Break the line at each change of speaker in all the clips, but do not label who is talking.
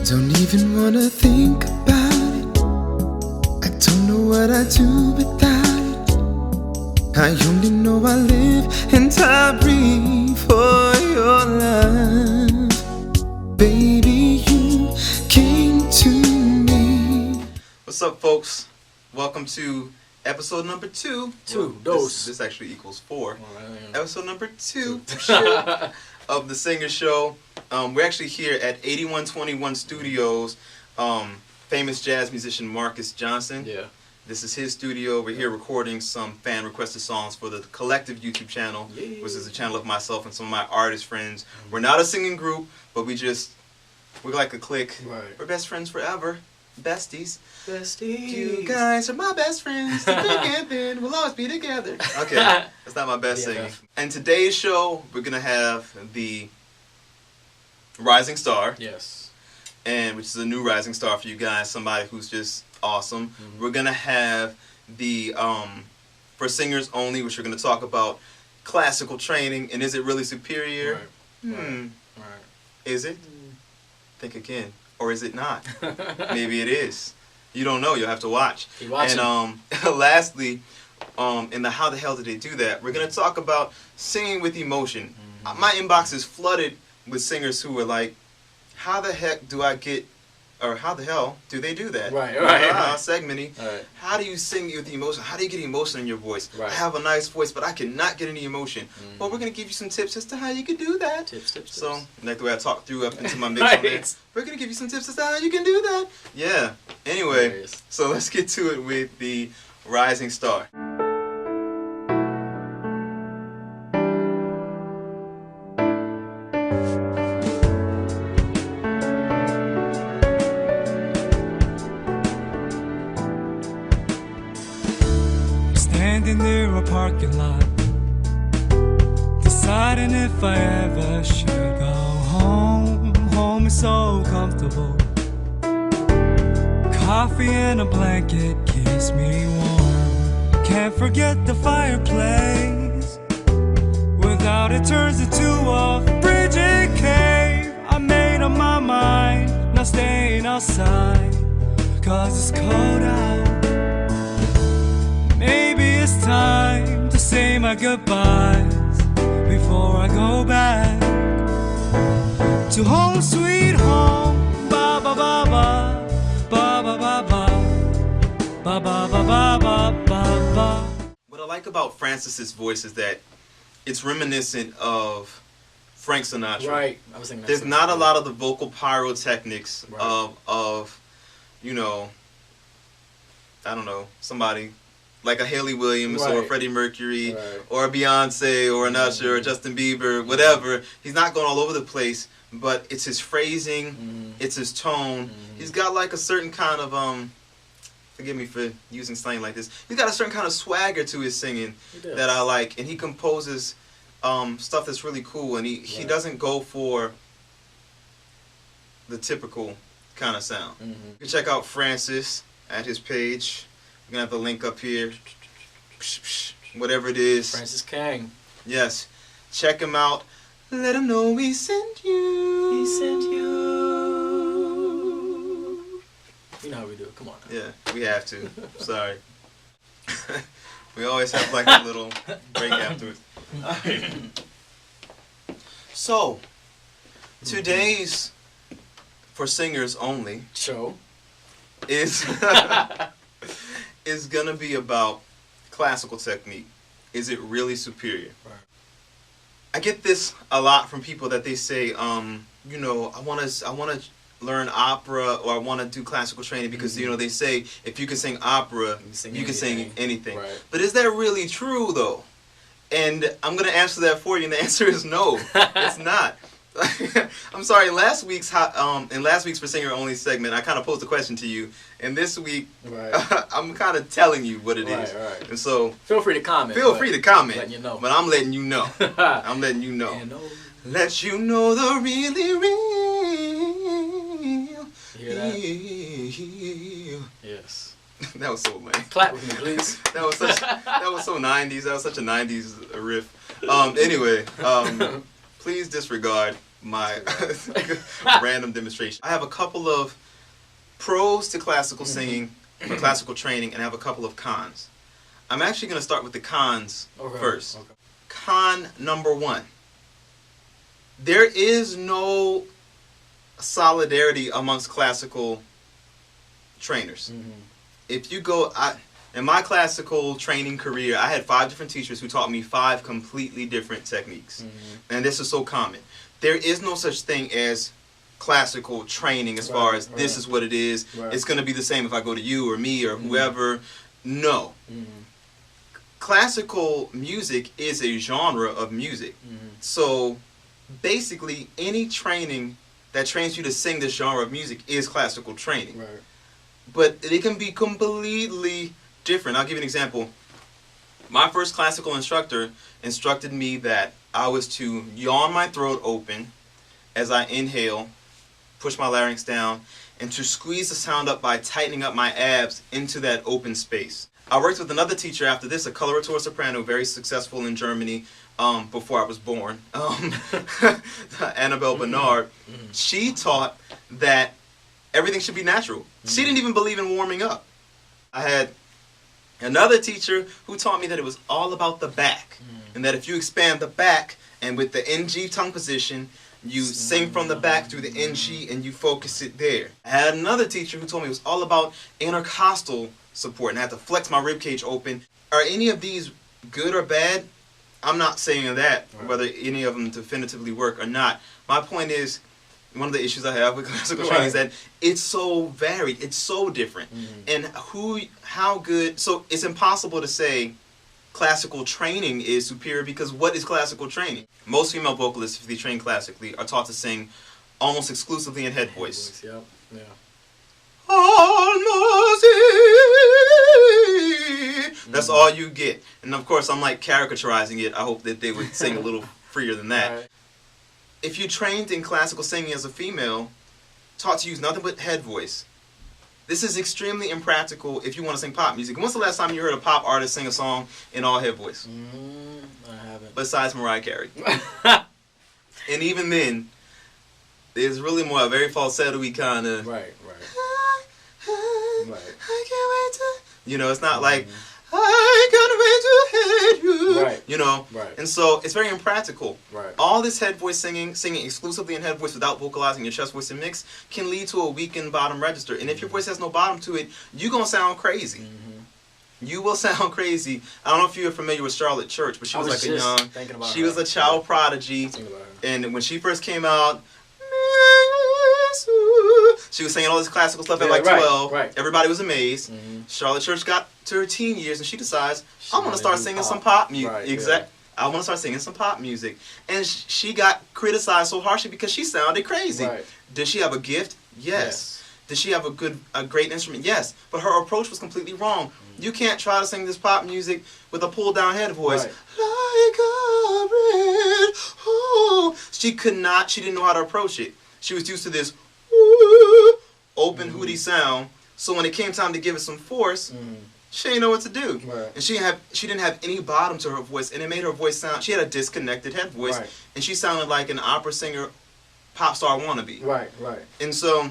Don't even wanna think about it. I don't know what I'd do without it. I only know I live and I breathe for your love. Baby, you came to me.
What's up, folks? Welcome to episode number 2. This actually equals 4. Episode number 2 of the Singer Show. We're actually here at 8121 Studios. Famous jazz musician Marcus Johnson.
Yeah.
This is his studio. We're here recording some fan requested songs for the Collective YouTube channel, which is a channel of myself and some of my artist friends. We're not a singing group, but we're like a clique.
Right.
We're best friends forever. Besties.
Besties.
You guys are my best friends. Together, we'll always be together. Okay, that's not my best singing. And today's show, we're gonna have the Rising Star.
Yes.
And which is a new rising star for you guys, somebody who's just awesome. Mm-hmm. We're gonna have the for singers only, which we're gonna talk about classical training and is it really superior?
Right.
Is it? Think again. Or is it not? Maybe it is. You don't know. You'll have to watch.
Keep watching.
And lastly, in the how the hell did they do that? We're gonna talk about singing with emotion. Mm-hmm. My inbox is flooded with singers who are like, "How the heck do I get?" Or how the hell do they do that?
Right.
Segmenty.
Right.
How do you sing with the emotion? How do you get emotion in your voice?
Right.
I have a nice voice, but I cannot get any emotion.
Mm.
Well, we're going to give you some tips as to how you can do that.
Tips.
So, like the way I talked through up into my mix on there. We're going to give you some tips as to how you can do that. Yeah. Anyway, so let's get to it with the Rising Star.
Standing near a parking lot, deciding if I ever should go home. Home is so comfortable. Coffee and a blanket keeps me warm. Can't forget the fireplace. Without it turns into a frigid cave. I made up my mind, not staying outside, 'cause it's cold out. Maybe it's time to say my goodbyes before I go back to home sweet home. Ba ba ba ba ba ba ba ba ba ba ba ba ba ba ba.
What I like about Francis's voice is that it's reminiscent of Frank Sinatra.
Right. I was thinking that.
There's not a lot of the vocal pyrotechnics of you know, I don't know, somebody like a Haley Williams or a Freddie Mercury or a Beyonce or an Usher or Justin Bieber, whatever. He's not going all over the place, but it's his phrasing, it's his tone. He's got like a certain kind of forgive me for using slang like this. He's got a certain kind of swagger to his singing that I like, and he composes stuff that's really cool, and he doesn't go for the typical kind of sound. You can check out Francis at his page. We're going to have the link up here. Whatever it is.
Francis Kang.
Yes. Check him out. Let him know we sent you.
He sent you. You know how we do it. Come on now.
Yeah, we have to. Sorry. We always have like a little break afterwards. So, today's For Singers Only
show
is is gonna be about classical technique. Is it really superior?
Right.
I get this a lot from people that they say, you know, I wanna learn opera or I wanna do classical training because you know they say if you can sing opera, you can sing anything. Right. But is that really true though? And I'm gonna answer that for you, and the answer is no, it's not. I'm sorry. In last week's For Singer Only segment, I kind of posed a question to you, and this week I'm kind of telling you what it is. Right. And so
feel free to comment. Letting you know.
But I'm letting you know. I'm letting you know. Let you know the really real.
You hear that? Yes.
That was so lame.
Clap with me, please.
That was so 90s. That was such a 90s riff. Anyway, please disregard my random demonstration. I have a couple of pros to classical singing or classical training, and I have a couple of cons. I'm actually going to start with the cons first. Okay. Con number 1. There is no solidarity amongst classical trainers. If you go, in my classical training career, I had 5 different teachers who taught me 5 completely different techniques. And this is so common. There is no such thing as classical training as far as this is what it is. It's going to be the same if I go to you or me or whoever. No. Classical music is a genre of music. So basically any training that trains you to sing this genre of music is classical training. But it can be completely different. I'll give you an example. My first classical instructor instructed me that I was to yawn my throat open as I inhale, push my larynx down, and to squeeze the sound up by tightening up my abs into that open space. I worked with another teacher after this, a coloratura soprano, very successful in Germany before I was born, Annabelle Bernard. She taught that everything should be natural. She didn't even believe in warming up. I had another teacher who taught me that it was all about the back, and that if you expand the back and with the NG tongue position, you sing from the back through the NG and you focus it there. I had another teacher who told me it was all about intercostal support, and I had to flex my ribcage open. Are any of these good or bad? I'm not saying that, whether any of them definitively work or not. My point is, one of the issues I have with classical training is that it's so varied, it's so different. And how good, so it's impossible to say classical training is superior, because what is classical training? Most female vocalists, if they train classically, are taught to sing almost exclusively in head voice. That's all you get. And of course, I'm like caricaturizing it. I hope that they would sing a little freer than that. If you trained in classical singing as a female, taught to use nothing but head voice, this is extremely impractical if you want to sing pop music. When's the last time you heard a pop artist sing a song in all head voice?
I haven't.
Besides Mariah Carey. And even then, there's really more a very falsetto-y kind of...
Right.
I can't wait to... You know, it's not like... I can't wait to hate you. You know? And so it's very impractical. All this head voice singing exclusively in head voice without vocalizing your chest voice and mix, can lead to a weakened bottom register. And if your voice has no bottom to it, you're going to sound crazy. You will sound crazy. I don't know if you're familiar with Charlotte Church, but she was like a young... She was a child prodigy. And when she first came out... She was singing all this classical stuff at like 12. Everybody was amazed. Charlotte Church got to her teen years and she decides, I want to start singing some pop music. I want to start singing some pop music. And she got criticized so harshly because she sounded crazy. Did she have a gift? Yes. Did she have a great instrument? Yes. But her approach was completely wrong. You can't try to sing this pop music with a pulled down head voice. Like a bridge. Oh. She didn't know how to approach it. She was used to this open hooty sound, so when it came time to give it some force, she didn't know what to do. And she didn't have any bottom to her voice, and it made her voice sound, she had a disconnected head voice, and she sounded like an opera singer, pop star wannabe. And so,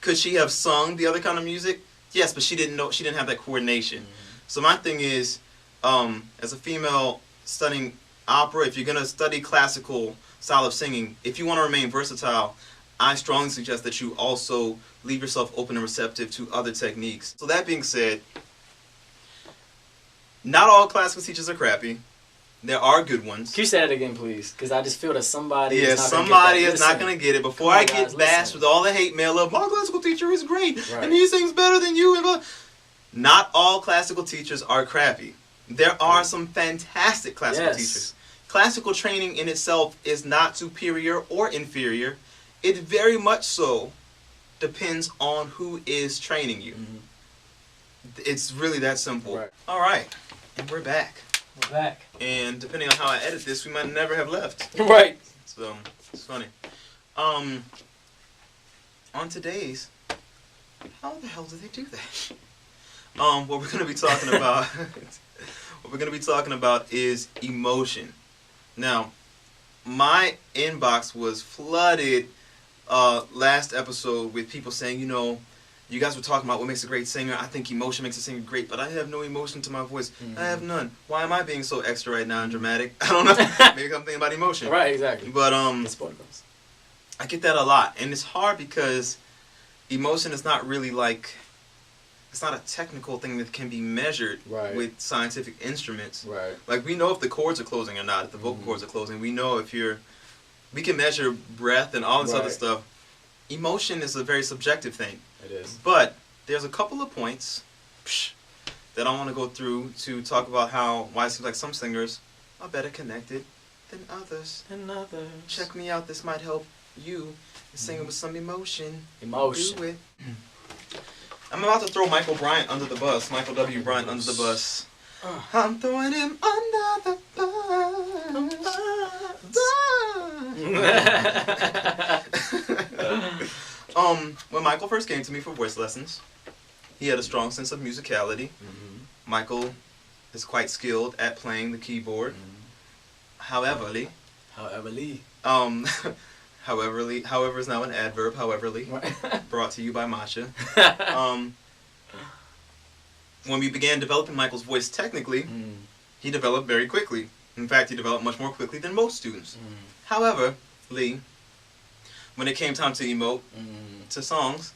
could she have sung the other kind of music? Yes, but she didn't have that coordination. So my thing is, as a female studying opera, if you're going to study classical style of singing, if you want to remain versatile, I strongly suggest that you also leave yourself open and receptive to other techniques. So that being said, not all classical teachers are crappy. There are good ones.
Can you say that again, please? Because I just feel that somebody
is not going to get it. Before I get bashed with all the hate mail of, my classical teacher is great, and he sings better than you. And not all classical teachers are crappy. There are some fantastic classical teachers. Classical training in itself is not superior or inferior. It very much so depends on who is training you. It's really that simple. All right, and we're back. And depending on how I edit this, we might never have left. So it's funny. On today's, how the hell do they do that? What we're gonna be talking about. What we're gonna be talking about is emotion. Now, my inbox was flooded last episode with people saying, you know, you guys were talking about what makes a great singer. I think emotion makes a singer great, but I have no emotion to my voice. Mm-hmm. I have none. Why am I being so extra right now and dramatic? I don't know. Maybe I'm thinking about emotion.
Right, exactly.
But I get that a lot, and it's hard because emotion is not really like, it's not a technical thing that can be measured with scientific instruments.
Right.
Like, we know if the chords are closing or not, if the vocal cords are closing. We know if we can measure breath and all this other stuff. Emotion is a very subjective thing.
It is.
But there's a couple of points that I want to go through to talk about why it seems like some singers are better connected than others. Check me out. This might help you singing with some emotion. Do it. I'm about to throw Michael Bryant under the bus. Michael W. Bryant under the bus. I'm throwing him under the bus. When Michael first came to me for voice lessons, he had a strong sense of musicality. Mm-hmm. Michael is quite skilled at playing the keyboard. Mm-hmm. However is now an adverb, howeverly, brought to you by Masha. When we began developing Michael's voice technically, he developed very quickly. In fact, he developed much more quickly than most students. However, Lee, when it came time to emote to songs,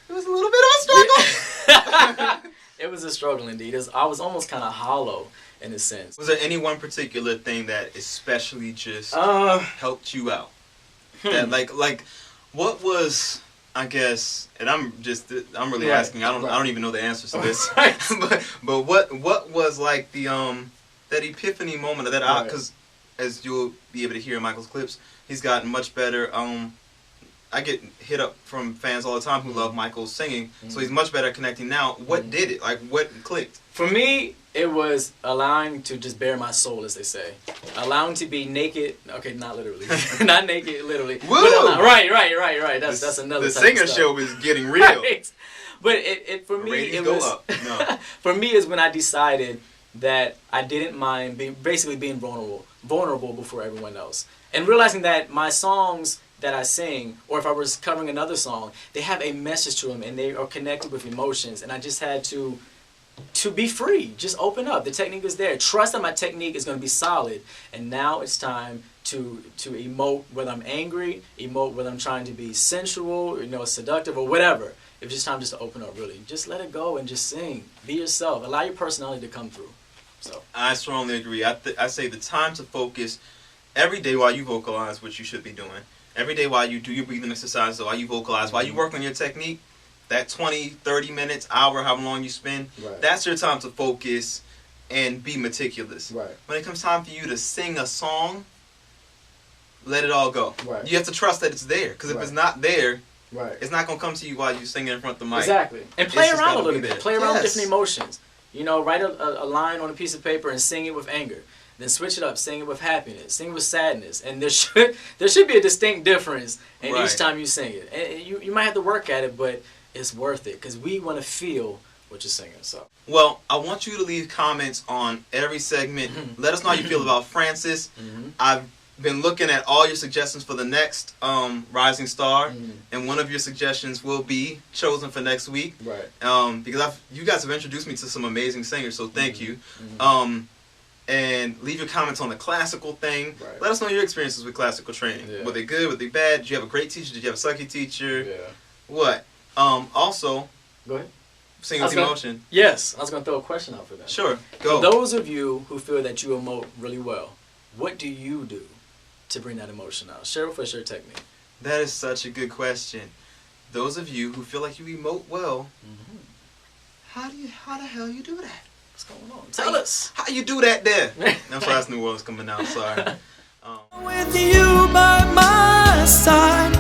it was a little bit of a struggle.
It was a struggle indeed. I was almost kind of hollow in a sense.
Was there any one particular thing that especially just helped you out? That like what was, I guess, and I'm really asking. I don't even know the answers to this. but what was like the that epiphany moment of that, because as you'll be able to hear in Michael's clips, he's gotten much better. I get hit up from fans all the time who love Michael's singing, so he's much better at connecting now. What did it? Like, what clicked?
For me, it was allowing to just bare my soul, as they say. Allowing to be naked. Okay, not literally. Not naked, literally.
Woo!
Right. That's another
the
type
singer
of stuff.
show is getting real.
Right. But it for me,
ratings
it
go
was...
up. No.
For me, is when I decided that I didn't mind being vulnerable before everyone else. And realizing that my songs that I sing, or if I was covering another song, they have a message to them and they are connected with emotions. And I just had to be free, just open up. The technique is there. Trust that my technique is going to be solid. And now it's time to emote whether I'm angry, emote whether I'm trying to be sensual, seductive or whatever. It's just time just to open up, really. Just let it go and just sing. Be yourself. Allow your personality to come through. So
I strongly agree. I say the time to focus every day while you vocalize, which you should be doing. Every day while you do your breathing exercises, while you vocalize, while you work on your technique, that 20, 30 minutes, hour, however long you spend, that's your time to focus and be meticulous.
Right.
When it comes time for you to sing a song, let it all go.
Right.
You have to trust that it's there, because if it's not there, it's not going to come to you while you sing it in front of the mic.
Exactly. And play around a little bit. Play around with different emotions. Write a line on a piece of paper and sing it with anger. Then switch it up, sing it with happiness, sing it with sadness, and there should be a distinct difference in each time you sing it. And you might have to work at it, but it's worth it because we want to feel what you're singing. So,
well, I want you to leave comments on every segment. Let us know how you feel about Francis. I've been looking at all your suggestions for the next Rising Star, and one of your suggestions will be chosen for next week.
Right.
Because you guys have introduced me to some amazing singers, so thank you. And leave your comments on the classical thing.
Right.
Let us know your experiences with classical training.
Yeah.
Were they good? Were they bad? Did you have a great teacher? Did you have a sucky teacher?
Yeah.
What? Also,
go ahead.
Sing with emotion.
Yes, I was going to throw a question out for that.
Sure, go.
For those of you who feel that you emote really well, what do you do to bring that emotion out? Share with us your technique.
That is such a good question. Those of you who feel like you emote well, how the hell you do that?
What's going on? Tell us.
How you do that there? I'm sorry, that's New Orleans coming out. Sorry.
With you by my side,